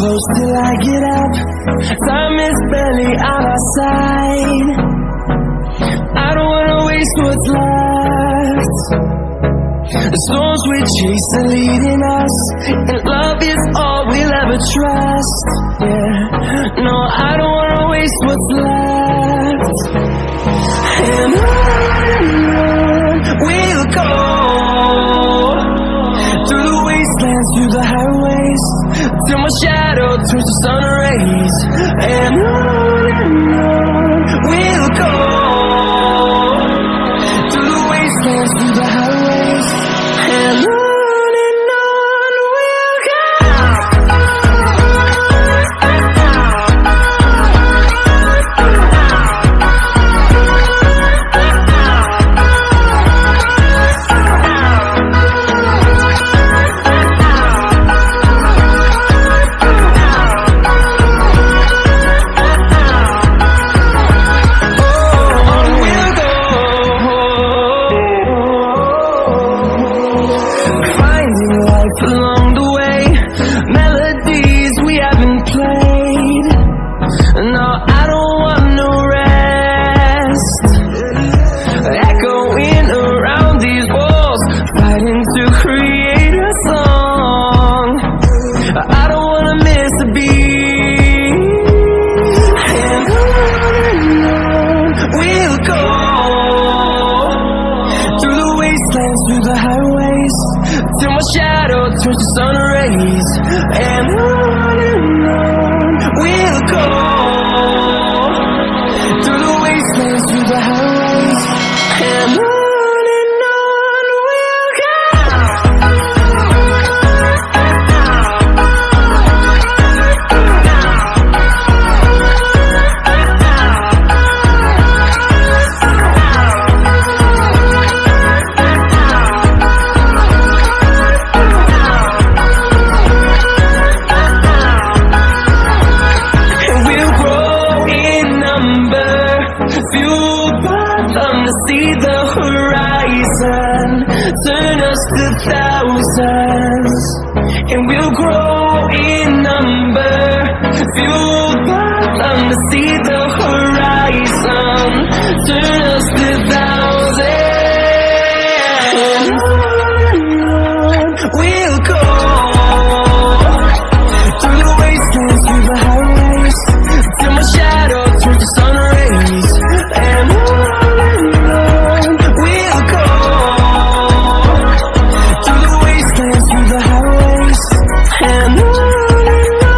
close till I get up. Time is barely on our side. I don't wanna waste what's left. The storms we chase are leading us, and love is all we'll ever trust. Yeah, no, I don't wanna waste what's left. And on we'll go, through the wastelands, through the highways, till my shadow turns to sun rays. And on we'll go, through the wastelands, through the highways, and on we'll go. Along the way, melodies we haven't played. No, I don't want no rest. Echoing around these walls, fighting to create a song. I don't wanna miss a beat. And on we'll go, through the wastelands, through the highways, till my shadow turns to sun rays. And on we'll go, through the wastelands, through the highways, and on we'll go. Fueled by them to see the horizon, turn us to thousands, and we'll grow in number. Fueled by them to see the horizon, turn us to thousands, and on we'll go, through the wastelands, through the highways, till my shadow turns to sun rays. And on we'll go, through the wastelands, through the highways, and on we'll go.